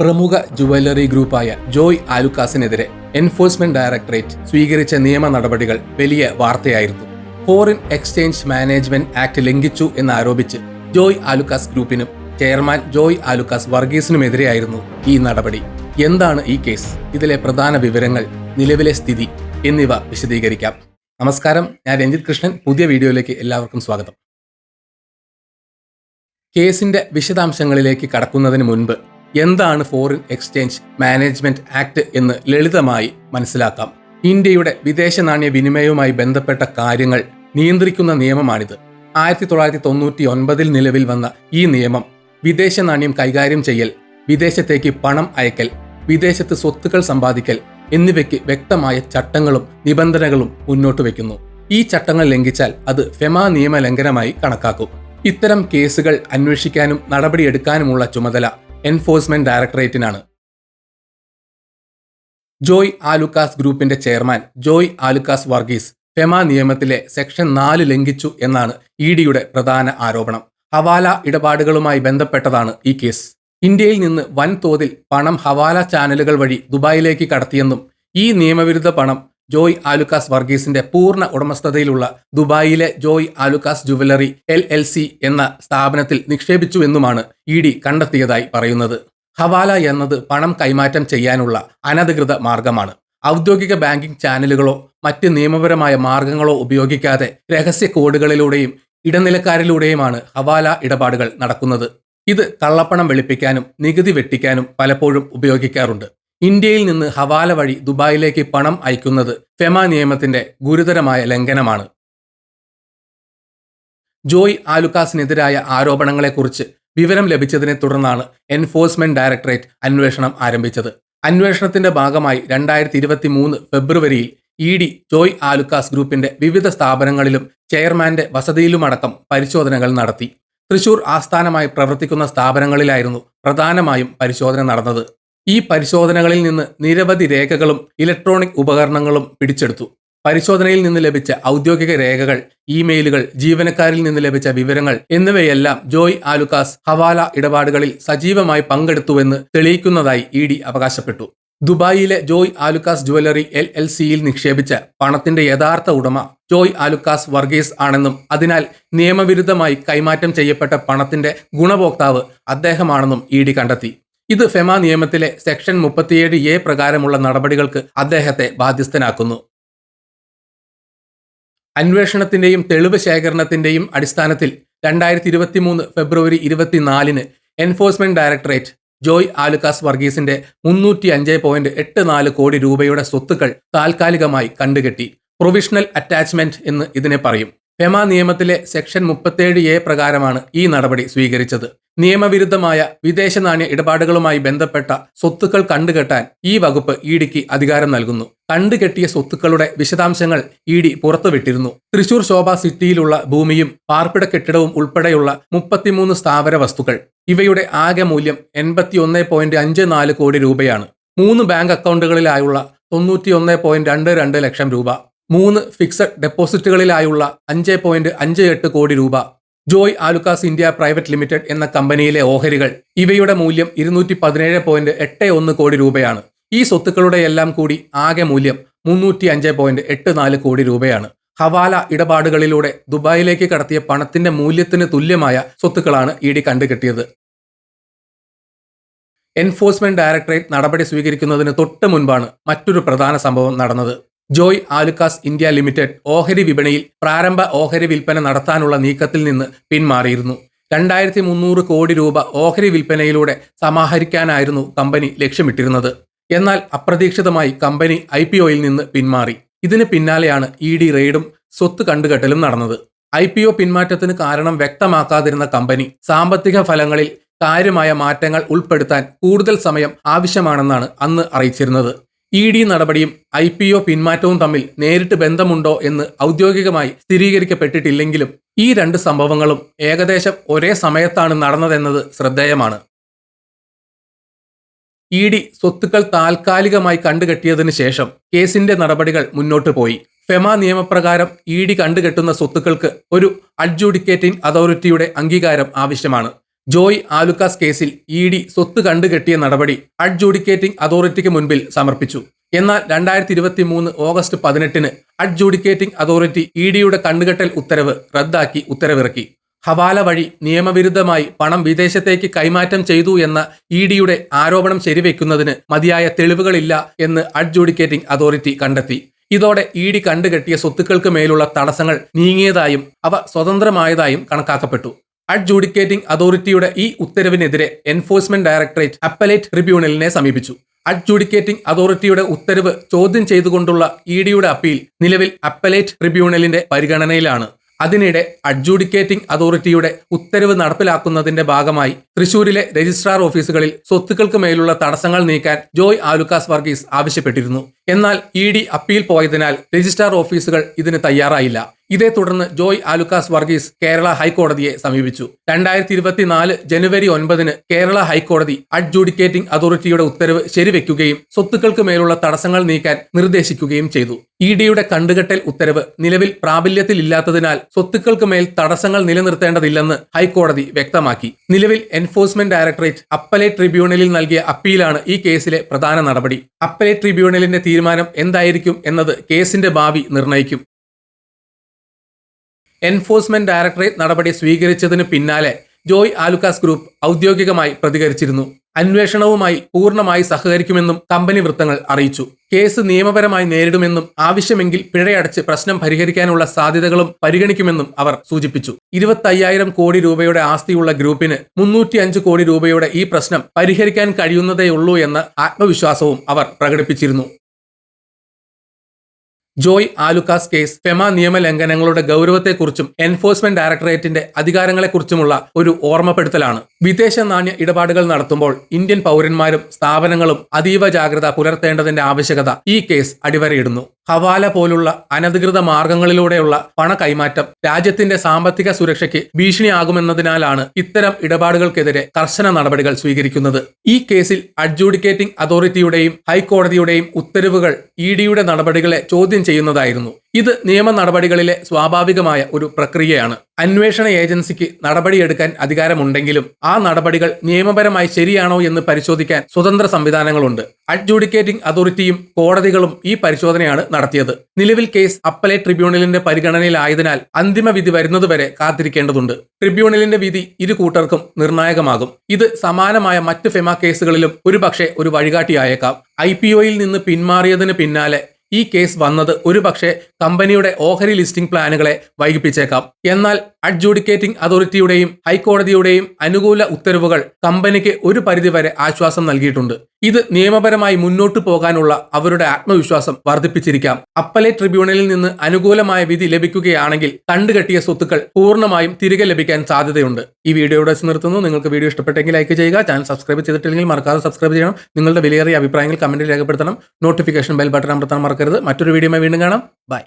പ്രമുഖ jewellery ഗ്രൂപ്പായ Joy ആലുക്കാസിനെതിരെ enforcement directorate സ്വീകരിച്ച നിയമ നടപടികൾ വലിയ വാർത്തയായിരുന്നു. ഫോറിൻ എക്സ്ചേഞ്ച് മാനേജ്മെന്റ് ആക്ട് ലംഘിച്ചു എന്നാരോപിച്ച് ജോയ് ആലുക്കാസ് ഗ്രൂപ്പിനും ചെയർമാൻ ജോയ് ആലുക്കാസ് വർഗീസിനുമെതിരെയായിരുന്നു ഈ നടപടി. എന്താണ് ഈ കേസ്, ഇതിലെ പ്രധാന വിവരങ്ങൾ, നിലവിലെ സ്ഥിതി എന്നിവ വിശദീകരിക്കാം. നമസ്കാരം, ഞാൻ രഞ്ജിത് കൃഷ്ണൻ. പുതിയ വീഡിയോയിലേക്ക് എല്ലാവർക്കും സ്വാഗതം. കേസിന്റെ വിശദാംശങ്ങളിലേക്ക് കടക്കുന്നതിന് മുൻപ് എന്താണ് ഫോറിൻ എക്സ്ചേഞ്ച് മാനേജ്മെന്റ് ആക്ട് എന്ന് ലളിതമായി മനസ്സിലാക്കാം. ഇന്ത്യയുടെ വിദേശ നാണ്യ വിനിമയവുമായി ബന്ധപ്പെട്ട കാര്യങ്ങൾ നിയന്ത്രിക്കുന്ന നിയമമാണിത്. 1999 നിലവിൽ വന്ന ഈ നിയമം വിദേശ നാണ്യം കൈകാര്യം ചെയ്യൽ, വിദേശത്തേക്ക് പണം അയക്കൽ, വിദേശത്ത് സ്വത്തുക്കൾ സമ്പാദിക്കൽ എന്നിവയ്ക്ക് വ്യക്തമായ ചട്ടങ്ങളും നിബന്ധനകളും മുന്നോട്ട് വയ്ക്കുന്നു. ഈ ചട്ടങ്ങൾ ലംഘിച്ചാൽ അത് ഫെമ നിയമ ലംഘനമായി കണക്കാക്കും. ഇത്തരം കേസുകൾ അന്വേഷിക്കാനും നടപടിയെടുക്കാനുമുള്ള ചുമതല എൻഫോഴ്സ്മെന്റ് ഡയറക്ടറേറ്റിനാണ്. ജോയ് ആലുക്കാസ് ഗ്രൂപ്പിന്റെ ചെയർമാൻ ജോയ് ആലുക്കാസ് വർഗീസ് ഫെമ നിയമത്തിലെ സെക്ഷൻ 4 ലംഘിച്ചു എന്നാണ് ഇഡിയുടെ പ്രധാന ആരോപണം. ഹവാല ഇടപാടുകളുമായി ബന്ധപ്പെട്ടതാണ് ഈ കേസ്. ഇന്ത്യയിൽ നിന്ന് വൻതോതിൽ പണം ഹവാല ചാനലുകൾ വഴി ദുബായിലേക്ക് കടത്തിയെന്നും ഈ നിയമവിരുദ്ധ പണം ജോയ് ആലുക്കാസ് വർഗീസിന്റെ പൂർണ്ണ ഉടമസ്ഥതയിലുള്ള ദുബായിലെ ജോയ് ആലുക്കാസ് ജുവലറി LLC എന്ന സ്ഥാപനത്തിൽ നിക്ഷേപിച്ചുവെന്നുമാണ് ഇഡി കണ്ടെത്തിയതായി പറയുന്നത്. ഹവാല എന്നത് പണം കൈമാറ്റം ചെയ്യാനുള്ള അനധികൃത മാർഗമാണ്. ഔദ്യോഗിക ബാങ്കിംഗ് ചാനലുകളോ മറ്റ് നിയമപരമായ മാർഗങ്ങളോ ഉപയോഗിക്കാതെ രഹസ്യ കോഡുകളിലൂടെയും ഇടനിലക്കാരിലൂടെയുമാണ് ഹവാല ഇടപാടുകൾ നടക്കുന്നത്. ഇത് കള്ളപ്പണം വെളുപ്പിക്കാനും നികുതി വെട്ടിക്കാനും പലപ്പോഴും ഉപയോഗിക്കാറുണ്ട്. ഇന്ത്യയിൽ നിന്ന് ഹവാല വഴി ദുബായിലേക്ക് പണം അയക്കുന്നത് ഫെമ നിയമത്തിന്റെ ഗുരുതരമായ ലംഘനമാണ്. ജോയ് ആലുക്കാസിനെതിരായ ആരോപണങ്ങളെക്കുറിച്ച് വിവരം ലഭിച്ചതിനെ തുടർന്നാണ് എൻഫോഴ്സ്മെന്റ് ഡയറക്ടറേറ്റ് അന്വേഷണം ആരംഭിച്ചത്. അന്വേഷണത്തിന്റെ ഭാഗമായി 2023 ഫെബ്രുവരിയിൽ ഇഡി ജോയ് ആലുക്കാസ് ഗ്രൂപ്പിന്റെ വിവിധ സ്ഥാപനങ്ങളിലും ചെയർമാന്റെ വസതിയിലുമടക്കം പരിശോധനകൾ നടത്തി. തൃശൂർ ആസ്ഥാനമായി പ്രവർത്തിക്കുന്ന സ്ഥാപനങ്ങളിലായിരുന്നു പ്രധാനമായും പരിശോധന നടന്നത്. ഈ പരിശോധനകളിൽ നിന്ന് നിരവധി രേഖകളും ഇലക്ട്രോണിക് ഉപകരണങ്ങളും പിടിച്ചെടുത്തു. പരിശോധനയിൽ നിന്ന് ലഭിച്ച ഔദ്യോഗിക രേഖകൾ, ഇമെയിലുകൾ, ജീവനക്കാരിൽ നിന്ന് ലഭിച്ച വിവരങ്ങൾ എന്നിവയെല്ലാം ജോയ് ആലുക്കാസ് ഹവാല ഇടപാടുകളിൽ സജീവമായി പങ്കെടുത്തുവെന്ന് തെളിയിക്കുന്നതായി ഇഡി അവകാശപ്പെട്ടു. ദുബായിലെ ജോയ് ആലുക്കാസ് ജുവലറി LLCയിൽ നിക്ഷേപിച്ച പണത്തിന്റെ യഥാർത്ഥ ഉടമ ജോയ് ആലുക്കാസ് വർഗീസ് ആണെന്നും അതിനാൽ നിയമവിരുദ്ധമായി കൈമാറ്റം ചെയ്യപ്പെട്ട പണത്തിന്റെ ഗുണഭോക്താവ് അദ്ദേഹമാണെന്നും ഇഡി കണ്ടെത്തി. ഇത് ഫെമ നിയമത്തിലെ സെക്ഷൻ 37A പ്രകാരമുള്ള നടപടികൾക്ക് അദ്ദേഹത്തെ ബാധ്യസ്ഥനാക്കുന്നു. അന്വേഷണത്തിന്റെയും തെളിവ് ശേഖരണത്തിന്റെയും അടിസ്ഥാനത്തിൽ 2023 ഫെബ്രുവരി 24 എൻഫോഴ്സ്മെന്റ് ഡയറക്ടറേറ്റ് ജോയ് ആലുക്കാസ് വർഗീസിന്റെ 305.84 കോടി രൂപയുടെ സ്വത്തുക്കൾ താൽക്കാലികമായി കണ്ടുകെട്ടി. പ്രൊവിഷണൽ അറ്റാച്ച്മെന്റ് എന്ന് ഇതിനെ പറയും. ഫെമ നിയമത്തിലെ സെക്ഷൻ 37A പ്രകാരമാണ് ഈ നടപടി സ്വീകരിച്ചത്. നിയമവിരുദ്ധമായ വിദേശ നാണ്യ ഇടപാടുകളുമായി ബന്ധപ്പെട്ട സ്വത്തുക്കൾ കണ്ടുകെട്ടാൻ ഈ വകുപ്പ് ഇഡിക്ക് അധികാരം നൽകുന്നു. കണ്ടുകെട്ടിയ സ്വത്തുക്കളുടെ വിശദാംശങ്ങൾ ഇഡി പുറത്തുവിട്ടിരുന്നു. തൃശൂർ ശോഭ സിറ്റിയിലുള്ള ഭൂമിയും പാർപ്പിട കെട്ടിടവും ഉൾപ്പെടെയുള്ള 33 സ്ഥാവര വസ്തുക്കൾ. ഇവയുടെ ആകെ മൂല്യം 81.54 കോടി രൂപയാണ്. 3 ബാങ്ക് അക്കൗണ്ടുകളിലായുള്ള 91.22 ലക്ഷം രൂപ, 3 ഫിക്സഡ് ഡെപ്പോസിറ്റുകളിലായുള്ള 5.58 കോടി രൂപ, Joy Alukkas India private limited എന്ന കമ്പനിയിലെ ഓഹരികൾ, ഇവയുടെ മൂല്യം 217.81 കോടി രൂപയാണ്. ഈ സ്വത്തുക്കളുടെ എല്ലാം കൂടി ആകെ മൂല്യം 305.84 കോടി രൂപയാണ്. ഹവാല ഇടപാടുകളിലൂടെ ദുബായിലേക്ക് കടത്തിയ പണത്തിന്റെ മൂല്യത്തിന് തുല്യമായ സ്വത്തുക്കളാണ് ഇഡി കണ്ടുകെട്ടിയത്. എൻഫോഴ്സ്മെന്റ് ഡയറക്ടറേറ്റ് നടപടി സ്വീകരിക്കുന്നതിന് തൊട്ട് മുൻപാണ് മറ്റൊരു പ്രധാന സംഭവം നടന്നത്. ജോയ് ആലുക്കാസ് ഇന്ത്യ ലിമിറ്റഡ് ഓഹരി വിപണിയിൽ പ്രാരംഭ ഓഹരി വിൽപ്പന നടത്താനുള്ള നീക്കത്തിൽ നിന്ന് പിന്മാറിയിരുന്നു. 2300 കോടി രൂപ ഓഹരി വിൽപ്പനയിലൂടെ സമാഹരിക്കാനായിരുന്നു കമ്പനി ലക്ഷ്യമിട്ടിരുന്നത്. എന്നാൽ അപ്രതീക്ഷിതമായി കമ്പനി IPOയിൽ നിന്ന് പിന്മാറി. ഇതിന് പിന്നാലെയാണ് ഇഡി റെയ്ഡും സ്വത്ത് കണ്ടുകെട്ടലും നടന്നത്. IPO പിന്മാറ്റത്തിന് കാരണം വ്യക്തമാക്കാതിരുന്ന കമ്പനി സാമ്പത്തിക ഫലങ്ങളിൽ കാര്യമായ മാറ്റങ്ങൾ ഉൾപ്പെടുത്താൻ കൂടുതൽ സമയം ആവശ്യമാണെന്നാണ് അന്ന് അറിയിച്ചിരുന്നത്. ഇഡി നടപടിയും IPO പിന്മാറ്റവും തമ്മിൽ നേരിട്ട് ബന്ധമുണ്ടോ എന്ന് ഔദ്യോഗികമായി സ്ഥിരീകരിക്കപ്പെട്ടിട്ടില്ലെങ്കിലും ഈ 2 സംഭവങ്ങളും ഏകദേശം ഒരേ സമയത്താണ് നടന്നതെന്നത് ശ്രദ്ധേയമാണ്. ഇഡി സ്വത്തുക്കൾ താൽക്കാലികമായി കണ്ടുകെട്ടിയതിനു ശേഷം കേസിന്റെ നടപടികൾ മുന്നോട്ടു പോയി. ഫെമ നിയമപ്രകാരം ഇഡി കണ്ടുകെട്ടുന്ന സ്വത്തുക്കൾക്ക് ഒരു അഡ്ജുഡിക്കേറ്റിംഗ് അതോറിറ്റിയുടെ അംഗീകാരം ആവശ്യമാണ്. ജോയ് ആലുക്കാസ് കേസിൽ ഇ.ഡി. സ്വത്ത് കണ്ടുകെട്ടിയ നടപടി അഡ്ജൂഡിക്കേറ്റിംഗ് അതോറിറ്റിക്ക് മുൻപിൽ സമർപ്പിച്ചു. എന്നാൽ 2023 ഓഗസ്റ്റ് 18-ന് അഡ്ജൂഡിക്കേറ്റിംഗ് അതോറിറ്റി ഇ.ഡിയുടെ കണ്ടുകെട്ടൽ ഉത്തരവ് റദ്ദാക്കി ഉത്തരവിറക്കി. ഹവാല വഴി നിയമവിരുദ്ധമായി പണം വിദേശത്തേക്ക് കൈമാറ്റം ചെയ്തു എന്ന ഇ.ഡിയുടെ ആരോപണം ശരിവെക്കുന്നതിന് മതിയായ തെളിവുകളില്ല എന്ന് അഡ്ജൂഡിക്കേറ്റിംഗ് അതോറിറ്റി കണ്ടെത്തി. ഇതോടെ ഇ.ഡി കണ്ടുകെട്ടിയ സ്വത്തുക്കൾക്ക് മേലുള്ള തടസ്സങ്ങൾ നീങ്ങിയതായും അവ സ്വതന്ത്രമായതായും കണക്കാക്കപ്പെട്ടു. അഡ്ജൂഡിക്കേറ്റിംഗ് അതോറിറ്റിയുടെ ഈ ഉത്തരവിനെതിരെ എൻഫോഴ്സ്മെന്റ് ഡയറക്ടറേറ്റ് അപ്പലേറ്റ് ട്രിബ്യൂണലിനെ സമീപിച്ചു. അഡ്ജൂഡിക്കേറ്റിംഗ് അതോറിറ്റിയുടെ ഉത്തരവ് ചോദ്യം ചെയ്തുകൊണ്ടുള്ള ഇ.ഡിയുടെ അപ്പീൽ നിലവിൽ അപ്പലേറ്റ് ട്രിബ്യൂണലിന്റെ പരിഗണനയിലാണ്. അതിനിടെ അഡ്ജൂഡിക്കേറ്റിംഗ് അതോറിറ്റിയുടെ ഉത്തരവ് നടപ്പിലാക്കുന്നതിന്റെ ഭാഗമായി തൃശൂരിലെ രജിസ്ട്രാർ ഓഫീസുകളിൽ സ്വത്തുക്കൾക്ക് മേലുള്ള തടസ്സങ്ങൾ നീക്കാൻ ജോയ് ആലുക്കാസ് വർഗീസ് ആവശ്യപ്പെട്ടിരുന്നു. എന്നാൽ ഇ.ഡി അപ്പീൽ പോയതിനാൽ രജിസ്ട്രാർ ഓഫീസുകൾ ഇതിന് തയ്യാറായില്ല. ഇതേ തുടർന്ന് ജോയ് ആലുക്കാസ് വർഗീസ് കേരള ഹൈക്കോടതിയെ സമീപിച്ചു. 2024 ജനുവരി 9-ന് കേരള ഹൈക്കോടതി അഡ്ജൂഡിക്കേറ്റിംഗ് അതോറിറ്റിയുടെ ഉത്തരവ് ശരിവെക്കുകയും സ്വത്തുക്കൾക്ക് മേലുള്ള തടസ്സങ്ങൾ നീക്കാൻ നിർദ്ദേശിക്കുകയും ചെയ്തു. ഇ.ഡിയുടെ കണ്ടുകെട്ടൽ ഉത്തരവ് നിലവിൽ പ്രാബല്യത്തിലില്ലാത്തതിനാൽ സ്വത്തുക്കൾക്ക് മേൽ തടസ്സങ്ങൾ നിലനിർത്തേണ്ടതില്ലെന്ന് ഹൈക്കോടതി വ്യക്തമാക്കി. നിലവിൽ എൻഫോഴ്സ്മെന്റ് ഡയറക്ടറേറ്റ് അപ്പലേറ്റ് ട്രിബ്യൂണലിൽ നൽകിയ അപ്പീലാണ് ഈ കേസിലെ പ്രധാന നടപടി. അപ്പലേറ്റ് ട്രിബ്യൂണലിന്റെ തീരുമാനം എന്തായിരിക്കും എന്നത് കേസിന്റെ ഭാവി നിർണ്ണയിക്കും. എൻഫോഴ്സ്മെന്റ് ഡയറക്ടറേറ്റ് നടപടി സ്വീകരിച്ചതിന് പിന്നാലെ ജോയ് ആലുക്കാസ് ഗ്രൂപ്പ് ഔദ്യോഗികമായി പ്രതികരിച്ചിരുന്നു. അന്വേഷണവുമായി പൂർണ്ണമായി സഹകരിക്കുമെന്നും കമ്പനി വൃത്തങ്ങൾ അറിയിച്ചു. കേസ് നിയമപരമായി നേരിടുമെന്നും ആവശ്യമെങ്കിൽ പിഴയടച്ച് പ്രശ്നം പരിഹരിക്കാനുള്ള സാധ്യതകളും പരിഗണിക്കുമെന്നും അവർ സൂചിപ്പിച്ചു. 25,000 കോടി രൂപയുടെ ആസ്തിയുള്ള ഗ്രൂപ്പിന് 305 കോടി രൂപയുടെ ഈ പ്രശ്നം പരിഹരിക്കാൻ കഴിയുന്നതേയുള്ളൂ എന്ന ആത്മവിശ്വാസവും അവർ പ്രകടിപ്പിച്ചിരുന്നു. ജോയ് ആലുക്കാസ് കേസ് ഫെമ നിയമലംഘനങ്ങളുടെ ഗൗരവത്തെക്കുറിച്ചും എൻഫോഴ്സ്മെന്റ് ഡയറക്ടറേറ്റിന്റെ അധികാരങ്ങളെക്കുറിച്ചുമുള്ള ഒരു ഓർമ്മപ്പെടുത്തലാണ്. വിദേശ നാണ്യ ഇടപാടുകൾ നടത്തുമ്പോൾ ഇന്ത്യൻ പൗരന്മാരും സ്ഥാപനങ്ങളും അതീവ ജാഗ്രത പുലർത്തേണ്ടതിന്റെ ആവശ്യകത ഈ കേസ് അടിവരയിടുന്നു. ഹവാല പോലുള്ള അനധികൃത മാർഗങ്ങളിലൂടെയുള്ള പണ കൈമാറ്റം രാജ്യത്തിന്റെ സാമ്പത്തിക സുരക്ഷയ്ക്ക് ഭീഷണിയാകുമെന്നതിനാലാണ് ഇത്തരം ഇടപാടുകൾക്കെതിരെ കർശന നടപടികൾ സ്വീകരിക്കുന്നത്. ഈ കേസിൽ അഡ്ജൂഡിക്കേറ്റിംഗ് അതോറിറ്റിയുടെയും ഹൈക്കോടതിയുടെയും ഉത്തരവുകൾ ഇ.ഡിയുടെ നടപടികളെ ചോദ്യം ചെയ്യുന്നതായിരുന്നു. ഇത് നിയമ നടപടികളിലെ സ്വാഭാവികമായ ഒരു പ്രക്രിയയാണ്. അന്വേഷണ ഏജൻസിക്ക് നടപടിയെടുക്കാൻ അധികാരമുണ്ടെങ്കിലും ആ നടപടികൾ നിയമപരമായി ശരിയാണോ എന്ന് പരിശോധിക്കാൻ സ്വതന്ത്ര സംവിധാനങ്ങളുണ്ട്. അഡ്ജൂഡിക്കേറ്റിംഗ് അതോറിറ്റിയും കോടതികളും ഈ പരിശോധനയാണ് നടത്തിയത്. നിലവിൽ കേസ് അപ്പലേറ്റ് ട്രിബ്യൂണലിന്റെ പരിഗണനയിലായതിനാൽ അന്തിമ വിധി വരുന്നതുവരെ കാത്തിരിക്കേണ്ടതുണ്ട്. ട്രിബ്യൂണലിന്റെ വിധി ഇരു കൂട്ടർക്കും നിർണായകമാകും. ഇത് സമാനമായ മറ്റ് ഫെമ കേസുകളിലും ഒരുപക്ഷെ ഒരു വഴികാട്ടിയായേക്കാം. IPOയിൽ നിന്ന് പിന്മാറിയതിന് പിന്നാലെ ഈ കേസ് വന്നത് ഒരുപക്ഷെ കമ്പനിയുടെ ഓഹരി ലിസ്റ്റിംഗ് പ്ലാനുകളെ വൈകിപ്പിച്ചേക്കാം. എന്നാൽ അഡ്ജൂഡിക്കേറ്റിംഗ് അതോറിറ്റിയുടെയും ഹൈക്കോടതിയുടെയും അനുകൂല ഉത്തരവുകൾ കമ്പനിക്ക് ഒരു പരിധിവരെ ആശ്വാസം നൽകിയിട്ടുണ്ട്. ഇത് നിയമപരമായി മുന്നോട്ടു പോകാനുള്ള അവരുടെ ആത്മവിശ്വാസം വർദ്ധിപ്പിച്ചിരിക്കാം. അപ്പലേറ്റ് ട്രിബ്യൂണലിൽ നിന്ന് അനുകൂലമായ വിധി ലഭിക്കുകയാണെങ്കിൽ കണ്ടുകെട്ടിയ സ്വത്തുക്കൾ പൂർണ്ണമായും തിരികെ ലഭിക്കാൻ സാധ്യതയുണ്ട്. ഈ വീഡിയോയുടെ നിർത്തുന്നു. നിങ്ങൾക്ക് വീഡിയോ ഇഷ്ടപ്പെട്ടെങ്കിൽ ലൈക്ക് ചെയ്യുക. ചാനൽ സബ്സ്ക്രൈബ് ചെയ്തിട്ടില്ലെങ്കിൽ മറക്കാതെ സബ്സ്ക്രൈബ് ചെയ്യണം. നിങ്ങളുടെ വിലയേറിയ അഭിപ്രായങ്ങൾ കമന്റിൽ രേഖപ്പെടുത്തണം. നോട്ടിഫിക്കേഷൻ ബെൽ ബട്ടൺ അമർത്താൻ മറക്കരുത്. മറ്റൊരു വീഡിയോയുമായി വീണ്ടും കാണാം. ബൈ.